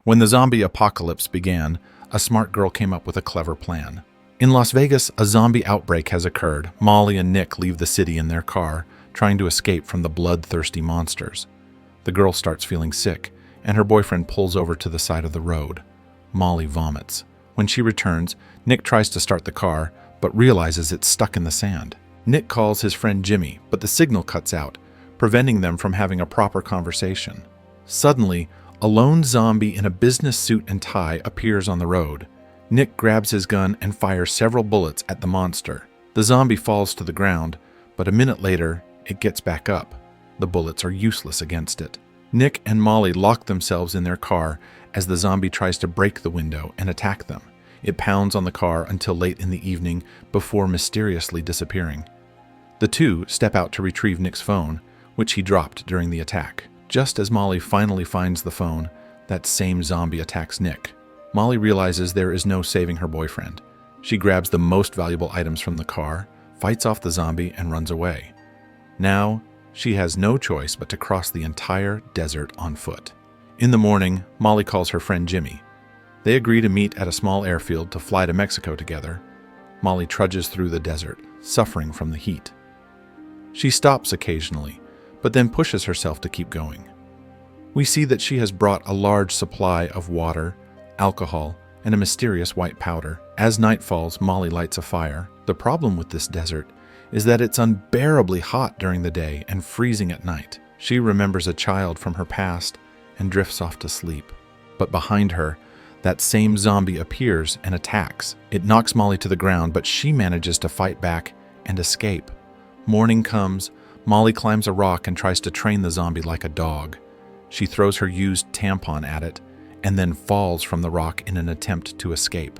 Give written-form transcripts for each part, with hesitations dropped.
When the zombie apocalypse began, a smart girl came up with a clever plan. In Las Vegas, a zombie outbreak has occurred. Molly and Nick leave the city in their car, trying to escape from the bloodthirsty monsters. The girl starts feeling sick, and her boyfriend pulls over to the side of the road. Molly vomits. When she returns, Nick tries to start the car, but realizes it's stuck in the sand. Nick calls his friend Jimmy, but the signal cuts out, preventing them from having a proper conversation. Suddenly, a lone zombie in a business suit and tie appears on the road. Nick grabs his gun and fires several bullets at the monster. The zombie falls to the ground, but a minute later, it gets back up. The bullets are useless against it. Nick and Molly lock themselves in their car as the zombie tries to break the window and attack them. It pounds on the car until late in the evening before mysteriously disappearing. The two step out to retrieve Nick's phone, which he dropped during the attack. Just as Molly finally finds the phone, that same zombie attacks Nick. Molly realizes there is no saving her boyfriend. She grabs the most valuable items from the car, fights off the zombie, and runs away. Now, she has no choice but to cross the entire desert on foot. In the morning, Molly calls her friend Jimmy. They agree to meet at a small airfield to fly to Mexico together. Molly trudges through the desert, suffering from the heat. She stops occasionally, but then pushes herself to keep going. We see that she has brought a large supply of water, alcohol, and a mysterious white powder. As night falls, Molly lights a fire. The problem with this desert is that it's unbearably hot during the day and freezing at night. She remembers a child from her past and drifts off to sleep. But behind her, that same zombie appears and attacks. It knocks Molly to the ground, but she manages to fight back and escape. Morning comes. Molly climbs a rock and tries to train the zombie like a dog. She throws her used tampon at it and then falls from the rock in an attempt to escape.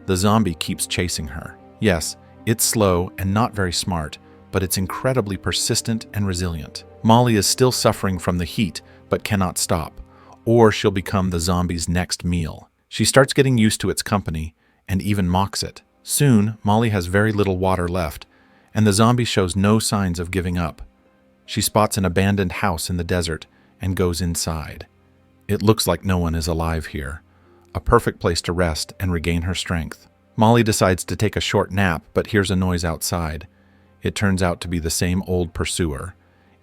The zombie keeps chasing her. Yes, it's slow and not very smart, but it's incredibly persistent and resilient. Molly is still suffering from the heat, but cannot stop, or she'll become the zombie's next meal. She starts getting used to its company and even mocks it. Soon, Molly has very little water left, and the zombie shows no signs of giving up. She spots an abandoned house in the desert and goes inside. It looks like no one is alive here, a perfect place to rest and regain her strength. Molly decides to take a short nap, but hears a noise outside. It turns out to be the same old pursuer.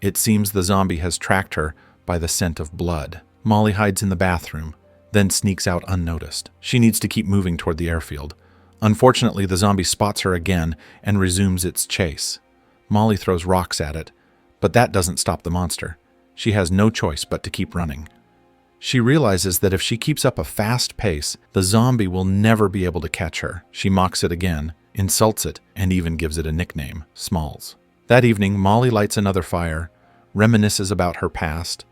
It seems the zombie has tracked her by the scent of blood. Molly hides in the bathroom, then sneaks out unnoticed. She needs to keep moving toward the airfield. Unfortunately, the zombie spots her again and resumes its chase. Molly throws rocks at it, but that doesn't stop the monster. She has no choice but to keep running. She realizes that if she keeps up a fast pace, the zombie will never be able to catch her. She mocks it again, insults it, and even gives it a nickname, Smalls. That evening, Molly lights another fire, reminisces about her past,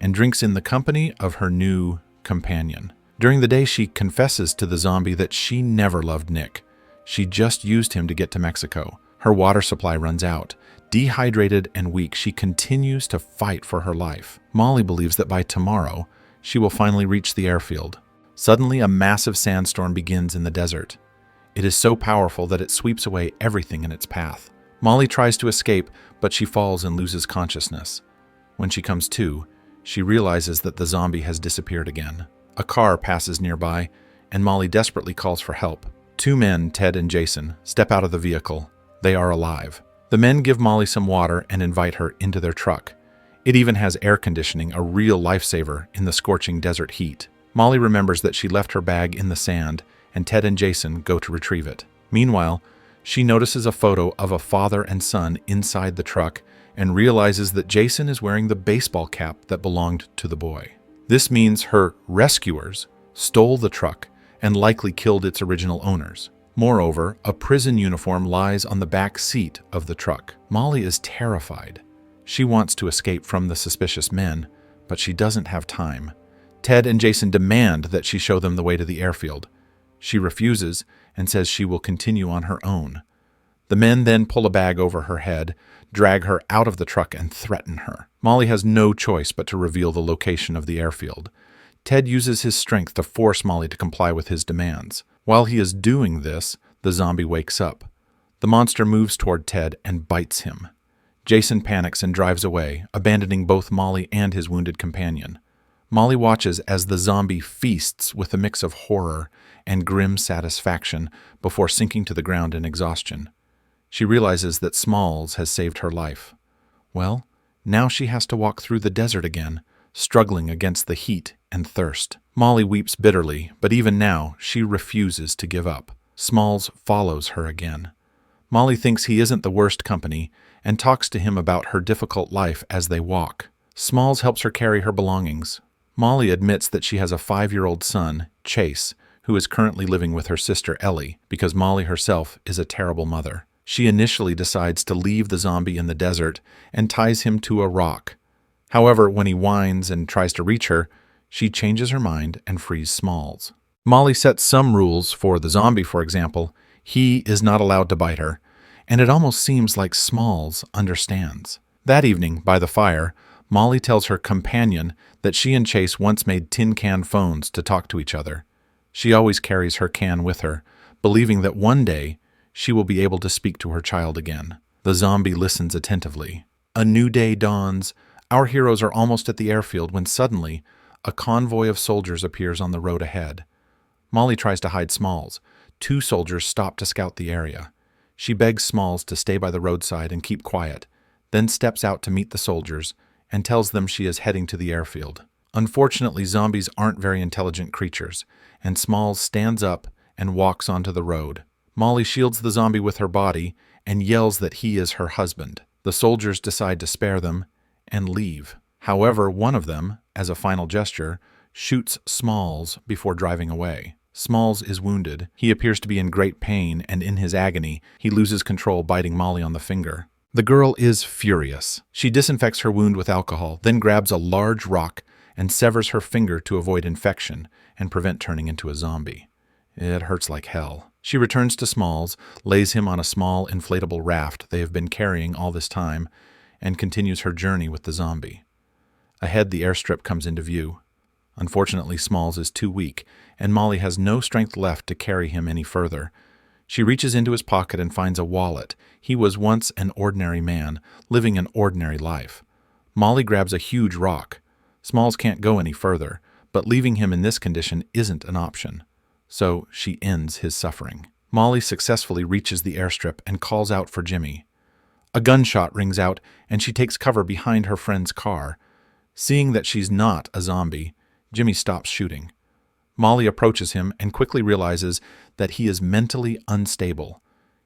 and drinks in the company of her new companion. During the day, she confesses to the zombie that she never loved Nick. She just used him to get to Mexico. Her water supply runs out. Dehydrated and weak, she continues to fight for her life. Molly believes that by tomorrow, she will finally reach the airfield. Suddenly, a massive sandstorm begins in the desert. It is so powerful that it sweeps away everything in its path. Molly tries to escape, but she falls and loses consciousness. When she comes to, she realizes that the zombie has disappeared again. A car passes nearby, and Molly desperately calls for help. Two men, Ted and Jason, step out of the vehicle. They are alive. The men give Molly some water and invite her into their truck. It even has air conditioning, a real lifesaver in the scorching desert heat. Molly remembers that she left her bag in the sand, and Ted and Jason go to retrieve it. Meanwhile, she notices a photo of a father and son inside the truck and realizes that Jason is wearing the baseball cap that belonged to the boy. This means her rescuers stole the truck and likely killed its original owners. Moreover, a prison uniform lies on the back seat of the truck. Molly is terrified. She wants to escape from the suspicious men, but she doesn't have time. Ted and Jason demand that she show them the way to the airfield. She refuses and says she will continue on her own. The men then pull a bag over her head, drag her out of the truck, and threaten her. Molly has no choice but to reveal the location of the airfield. Ted uses his strength to force Molly to comply with his demands. While he is doing this, the zombie wakes up. The monster moves toward Ted and bites him. Jason panics and drives away, abandoning both Molly and his wounded companion. Molly watches as the zombie feasts with a mix of horror and grim satisfaction before sinking to the ground in exhaustion. She realizes that Smalls has saved her life. Well, now she has to walk through the desert again, struggling against the heat and thirst. Molly weeps bitterly, but even now, she refuses to give up. Smalls follows her again. Molly thinks he isn't the worst company and talks to him about her difficult life as they walk. Smalls helps her carry her belongings. Molly admits that she has a 5-year-old son, Chase, who is currently living with her sister Ellie because Molly herself is a terrible mother. She initially decides to leave the zombie in the desert and ties him to a rock. However, when he whines and tries to reach her, she changes her mind and frees Smalls. Molly sets some rules for the zombie, for example. He is not allowed to bite her, and it almost seems like Smalls understands. That evening, by the fire, Molly tells her companion that she and Chase once made tin can phones to talk to each other. She always carries her can with her, believing that one day she will be able to speak to her child again. The zombie listens attentively. A new day dawns. Our heroes are almost at the airfield when suddenly a convoy of soldiers appears on the road ahead. Molly tries to hide Smalls. 2 soldiers stop to scout the area. She begs Smalls to stay by the roadside and keep quiet, then steps out to meet the soldiers and tells them she is heading to the airfield. Unfortunately, zombies aren't very intelligent creatures, and Smalls stands up and walks onto the road. Molly shields the zombie with her body and yells that he is her husband. The soldiers decide to spare them and leave. However, one of them, as a final gesture, shoots Smalls before driving away. Smalls is wounded. He appears to be in great pain, and in his agony, he loses control, biting Molly on the finger. The girl is furious. She disinfects her wound with alcohol, then grabs a large rock and severs her finger to avoid infection and prevent turning into a zombie. It hurts like hell. She returns to Smalls, lays him on a small inflatable raft they have been carrying all this time, and continues her journey with the zombie. Ahead, the airstrip comes into view. Unfortunately, Smalls is too weak, and Molly has no strength left to carry him any further. She reaches into his pocket and finds a wallet. He was once an ordinary man, living an ordinary life. Molly grabs a huge rock. Smalls can't go any further, but leaving him in this condition isn't an option. So she ends his suffering. Molly successfully reaches the airstrip and calls out for Jimmy. A gunshot rings out, and she takes cover behind her friend's car. Seeing that she's not a zombie, Jimmy stops shooting. Molly approaches him and quickly realizes that he is mentally unstable.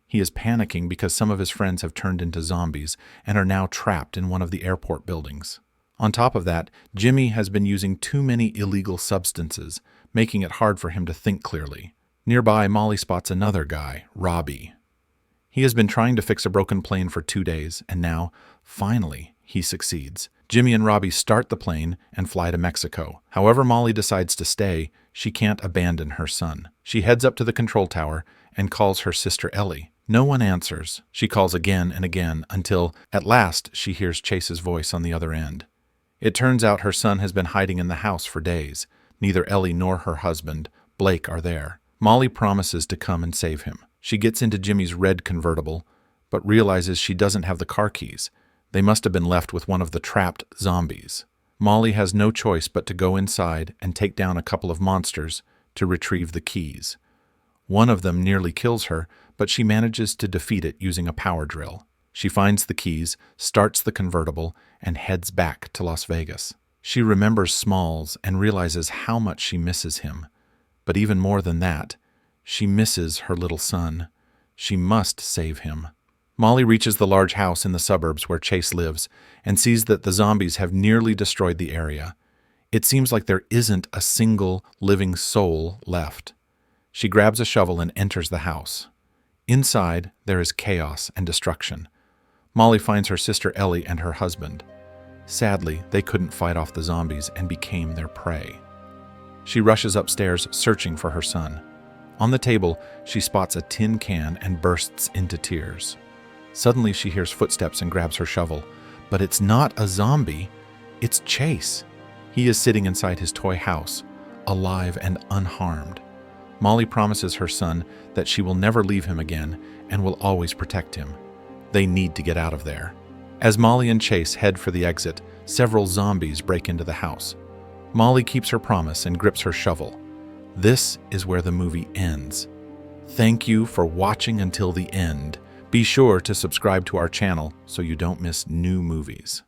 He is panicking because some of his friends have turned into zombies and are now trapped in one of the airport buildings. On top of that, Jimmy has been using too many illegal substances, making it hard for him to think clearly. Nearby, Molly spots another guy, Robbie. He has been trying to fix a broken plane for 2 days, and now, finally, he succeeds. Jimmy and Robbie start the plane and fly to Mexico. However, Molly decides to stay. She can't abandon her son. She heads up to the control tower and calls her sister Ellie. No one answers. She calls again and again until, at last, she hears Chase's voice on the other end. It turns out her son has been hiding in the house for days. Neither Ellie nor her husband, Blake, are there. Molly promises to come and save him. She gets into Jimmy's red convertible, but realizes she doesn't have the car keys. They must have been left with one of the trapped zombies. Molly has no choice but to go inside and take down a couple of monsters to retrieve the keys. One of them nearly kills her, but she manages to defeat it using a power drill. She finds the keys, starts the convertible, and heads back to Las Vegas. She remembers Smalls and realizes how much she misses him. But even more than that, she misses her little son. She must save him. Molly reaches the large house in the suburbs where Chase lives and sees that the zombies have nearly destroyed the area. It seems like there isn't a single living soul left. She grabs a shovel and enters the house. Inside, there is chaos and destruction. Molly finds her sister Ellie and her husband. Sadly, they couldn't fight off the zombies and became their prey. She rushes upstairs, searching for her son. On the table, she spots a tin can and bursts into tears. Suddenly, she hears footsteps and grabs her shovel. But it's not a zombie. It's Chase. He is sitting inside his toy house, alive and unharmed. Molly promises her son that she will never leave him again and will always protect him. They need to get out of there. As Molly and Chase head for the exit, several zombies break into the house. Molly keeps her promise and grips her shovel. This is where the movie ends. Thank you for watching until the end. Be sure to subscribe to our channel so you don't miss new movies.